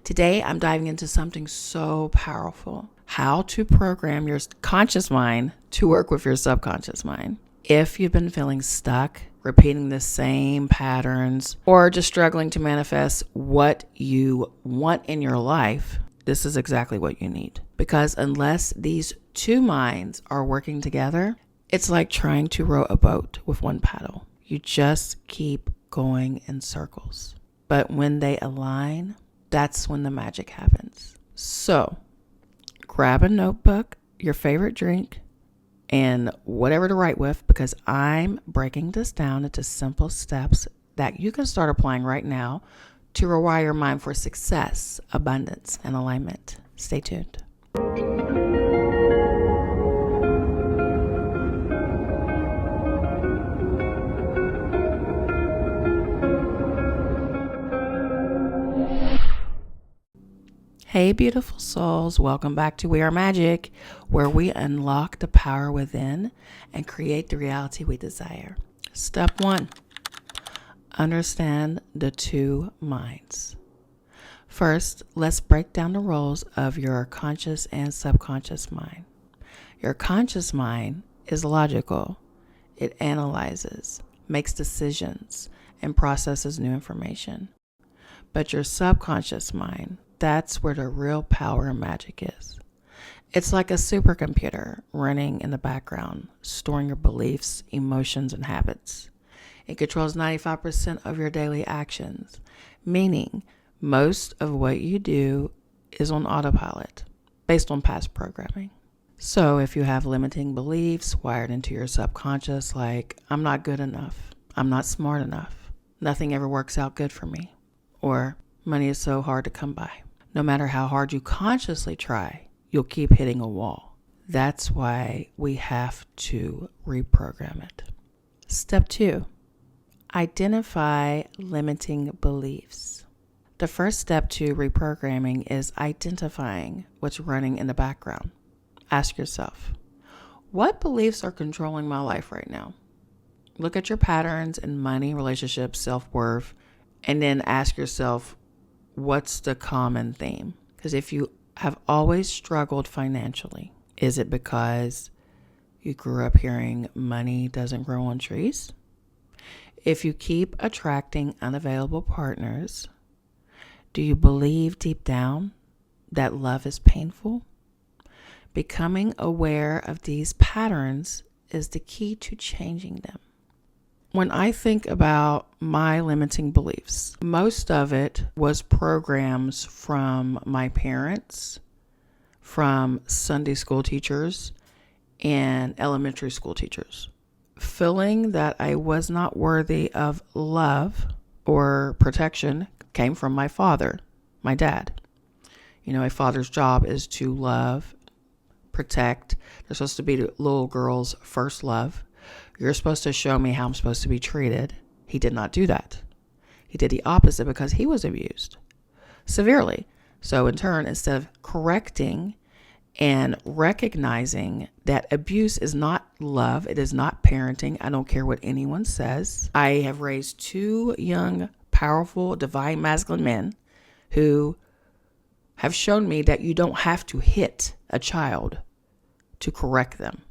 Today, I'm diving into something so powerful: how to program your conscious mind to work with your subconscious mind. If you've been feeling stuck, repeating the same patterns, or just struggling to manifest what you want in your life, this is exactly what you need. Because unless these two minds are working together, it's like trying to row a boat with one paddle. You just keep going in circles. But when they align, that's when the magic happens. So, grab a notebook, your favorite drink, and whatever to write with, because I'm breaking this down into simple steps that you can start applying right now to rewire your mind for success, abundance, and alignment. Stay tuned. Hey, beautiful souls. Welcome back to Are Magick, where we unlock the power within and create the reality we desire. Step 1, understand the two minds. First, let's break down the roles of your conscious and subconscious mind. Your conscious mind is logical. It analyzes, makes decisions, and processes new information. But your subconscious mind, that's where the real power and magic is. It's like a supercomputer running in the background, storing your beliefs, emotions, and habits. It controls 95% of your daily actions, meaning most of what you do is on autopilot, based on past programming. So if you have limiting beliefs wired into your subconscious, like, I'm not good enough, I'm not smart enough, nothing ever works out good for me, or money is so hard to come by. No matter how hard you consciously try, you'll keep hitting a wall. That's why we have to reprogram it. Step 2, identify limiting beliefs. The first step to reprogramming is identifying what's running in the background. Ask yourself, what beliefs are controlling my life right now? Look at your patterns in money, relationships, self-worth, and then ask yourself, what's the common theme? Because if you have always struggled financially, is it because you grew up hearing money doesn't grow on trees? If you keep attracting unavailable partners, do you believe deep down that love is painful? Becoming aware of these patterns is the key to changing them. When I think about my limiting beliefs, most of it was programs from my parents, from Sunday school teachers, and elementary school teachers. Feeling that I was not worthy of love or protection came from my father, my dad. You know, a father's job is to love, protect. They're supposed to be the little girl's first love. You're supposed to show me how I'm supposed to be treated. He did not do that. He did the opposite because he was abused severely. So in turn, instead of correcting and recognizing that abuse is not love, it is not parenting, I don't care what anyone says. I have raised 2 young, powerful, divine masculine men who have shown me that you don't have to hit a child to correct them.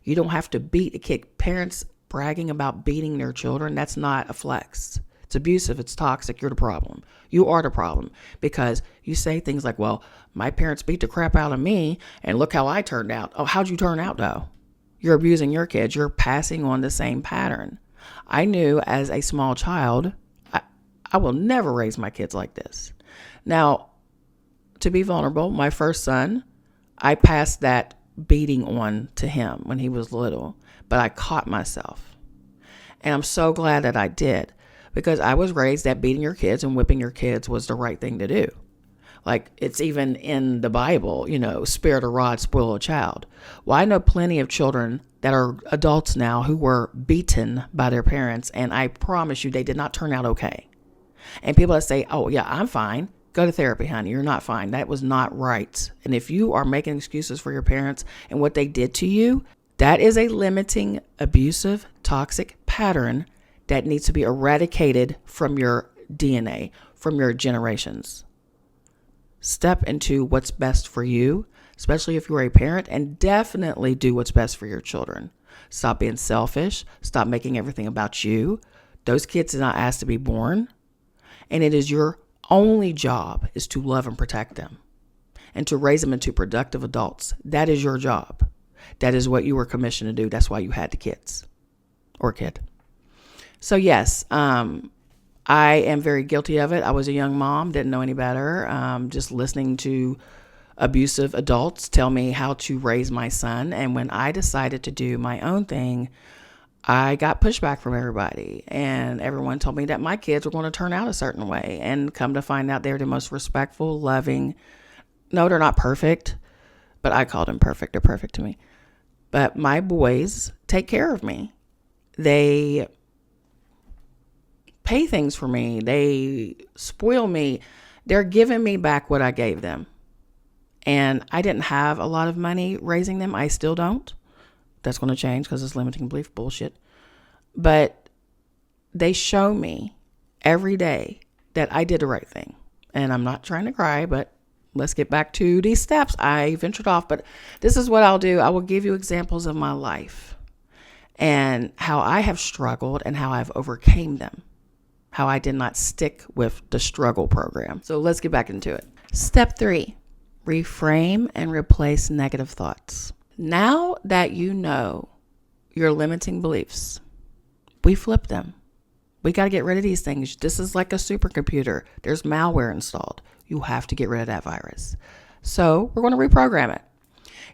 You don't have to beat a kid. Parents bragging about beating their children, that's not a flex. It's abusive. It's toxic. You're the problem. You are the problem because you say things like, well, my parents beat the crap out of me and look how I turned out. Oh, how'd you turn out though? You're abusing your kids. You're passing on the same pattern. I knew as a small child, I will never raise my kids like this. Now, to be vulnerable, my first son, I passed that beating on to him when he was little, but I caught myself. And I'm so glad that I did, because I was raised that beating your kids and whipping your kids was the right thing to do. Like, it's even in the Bible, you know, spare the rod, spoil a child. Well, I know plenty of children that are adults now who were beaten by their parents, and I promise you they did not turn out okay. And people that say, oh yeah, I'm fine. Go to therapy, honey. You're not fine. That was not right. And if you are making excuses for your parents and what they did to you, that is a limiting, abusive, toxic pattern that needs to be eradicated from your DNA, from your generations. Step into what's best for you, especially if you're a parent, and definitely do what's best for your children. Stop being selfish. Stop making everything about you. Those kids did not ask to be born. And it is your only job is to love and protect them and to raise them into productive adults. That is your job. That is what you were commissioned to do. That's why you had the kids or kid. So yes, I am very guilty of it. I was a young mom, didn't know any better. Just listening to abusive adults tell me how to raise my son. And when I decided to do my own thing, I got pushback from everybody, and everyone told me that my kids were going to turn out a certain way, and come to find out they're the most respectful, loving. No, they're not perfect, but I called them perfect. They're perfect to me. But my boys take care of me. They pay things for me. They spoil me. They're giving me back what I gave them. And I didn't have a lot of money raising them. I still don't. That's going to change because it's limiting belief bullshit. But they show me every day that I did the right thing. And I'm not trying to cry, but let's get back to these steps. I ventured off, but this is what I'll do. I will give you examples of my life and how I have struggled and how I've overcame them, how I did not stick with the struggle program. So let's get back into it. Step 3, reframe and replace negative thoughts. Now that you know your limiting beliefs, we flip them. We got to get rid of these things. This is like a supercomputer. There's malware installed. You have to get rid of that virus. So we're going to reprogram it.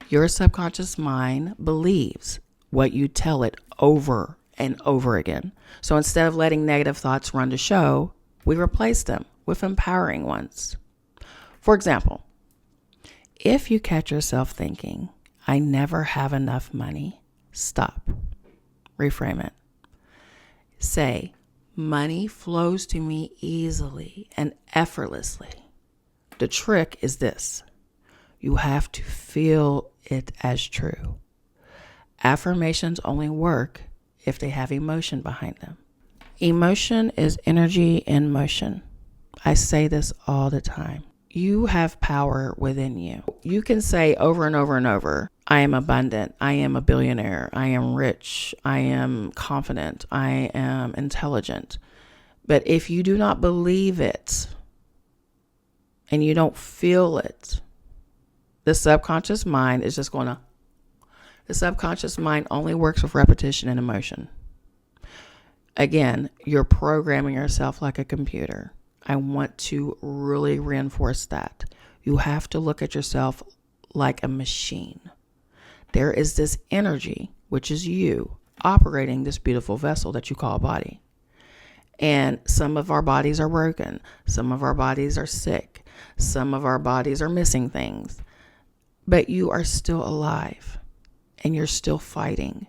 Your subconscious mind believes what you tell it over and over again. So instead of letting negative thoughts run the show, we replace them with empowering ones. For example, if you catch yourself thinking, I never have enough money, stop. Reframe it. Say, money flows to me easily and effortlessly. The trick is this. You have to feel it as true. Affirmations only work if they have emotion behind them. Emotion is energy in motion. I say this all the time. You have power within you. You can say over and over and over, I am abundant, I am a billionaire, I am rich, I am confident, I am intelligent. But if you do not believe it and you don't feel it, the subconscious mind is just going to, the subconscious mind only works with repetition and emotion. Again, you're programming yourself like a computer. I want to really reinforce that. You have to look at yourself like a machine. There is this energy, which is you, operating this beautiful vessel that you call a body. And some of our bodies are broken. Some of our bodies are sick. Some of our bodies are missing things. But you are still alive and you're still fighting.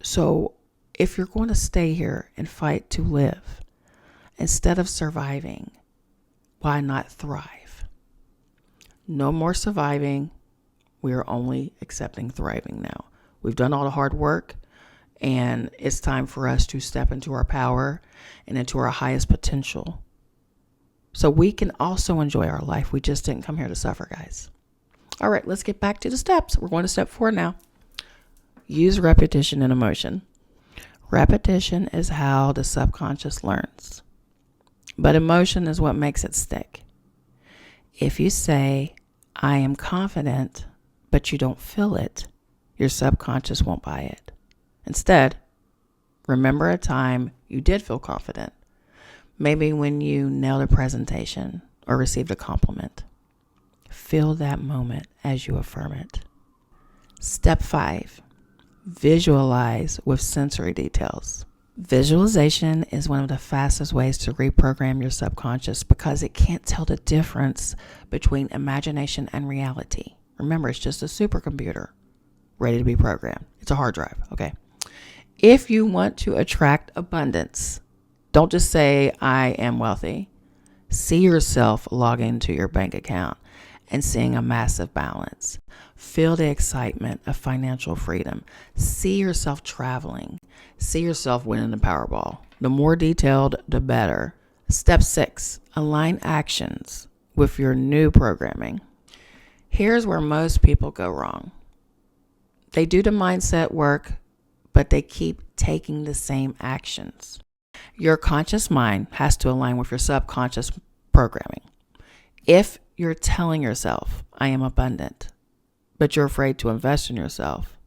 So if you're going to stay here and fight to live, instead of surviving, why not thrive? No more surviving. We are only accepting thriving now. We've done all the hard work, and it's time for us to step into our power and into our highest potential. So we can also enjoy our life. We just didn't come here to suffer, guys. All right, let's get back to the steps. We're going to step 4 now. Use repetition and emotion. Repetition is how the subconscious learns. But emotion is what makes it stick. If you say, I am confident, but you don't feel it, your subconscious won't buy it. Instead, remember a time you did feel confident. Maybe when you nailed a presentation or received a compliment. Feel that moment as you affirm it. Step 5, visualize with sensory details. Visualization is one of the fastest ways to reprogram your subconscious because it can't tell the difference between imagination and reality. Remember, it's just a supercomputer ready to be programmed. It's a hard drive, okay? If you want to attract abundance, don't just say, I am wealthy. See yourself log into your bank account and seeing a massive balance. Feel the excitement of financial freedom. See yourself traveling. See yourself winning the Powerball. The more detailed, the better. Step 6, align actions with your new programming. Here's where most people go wrong. They do the mindset work, but they keep taking the same actions. Your conscious mind has to align with your subconscious programming. If you're telling yourself, I am abundant, but you're afraid to invest in yourself,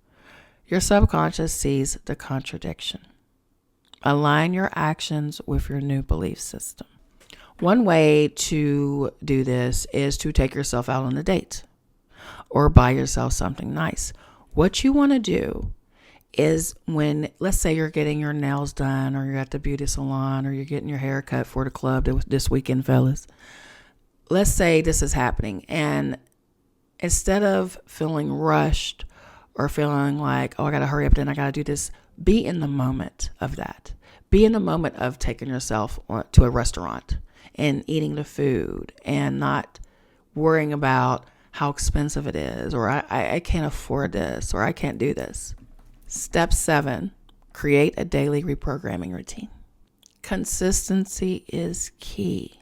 your subconscious sees the contradiction. Align your actions with your new belief system. One way to do this is to take yourself out on a date or buy yourself something nice. What you want to do is when, let's say you're getting your nails done, or you're at the beauty salon, or you're getting your hair cut for the club this weekend, fellas. Let's say this is happening, and instead of feeling rushed or feeling like, oh, I got to hurry up, then I got to do this, be in the moment of that. Be in the moment of taking yourself to a restaurant and eating the food and not worrying about how expensive it is, or I can't afford this, or I can't do this. Step 7, create a daily reprogramming routine. Consistency is key.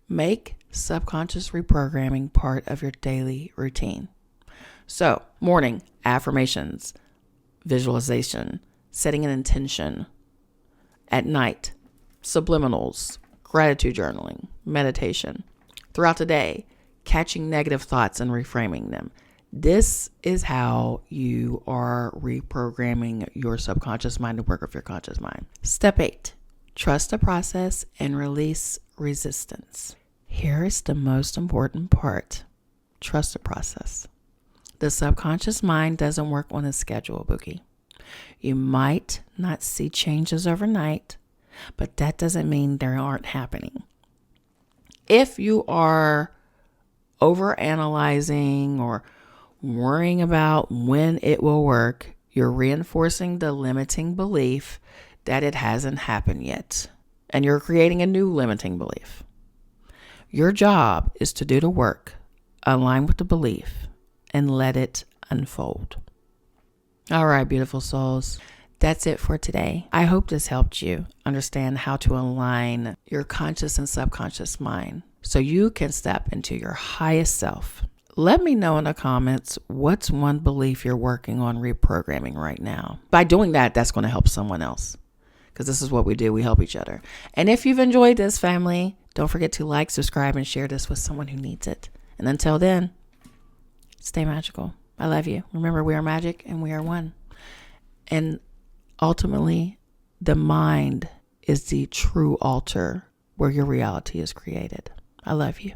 Make subconscious reprogramming part of your daily routine. So, morning affirmations, visualization, setting an intention. At night, subliminals, gratitude journaling, meditation. Throughout the day, catching negative thoughts and reframing them. This is how you are reprogramming your subconscious mind to work with your conscious mind. Step 8, trust the process and release resistance. Here is the most important part. Trust the process. The subconscious mind doesn't work on a schedule, Bookie. You might not see changes overnight, but that doesn't mean they aren't happening. If you are overanalyzing or worrying about when it will work, you're reinforcing the limiting belief that it hasn't happened yet. And you're creating a new limiting belief. Your job is to do the work, align with the belief, and let it unfold. All right, beautiful souls. That's it for today. I hope this helped you understand how to align your conscious and subconscious mind so you can step into your highest self. Let me know in the comments what's one belief you're working on reprogramming right now. By doing that, that's going to help someone else, because this is what we do. We help each other. And if you've enjoyed this, family, don't forget to like, subscribe, and share this with someone who needs it. And until then, stay magical. I love you. Remember, we are magic and we are one. And ultimately, the mind is the true altar where your reality is created. I love you.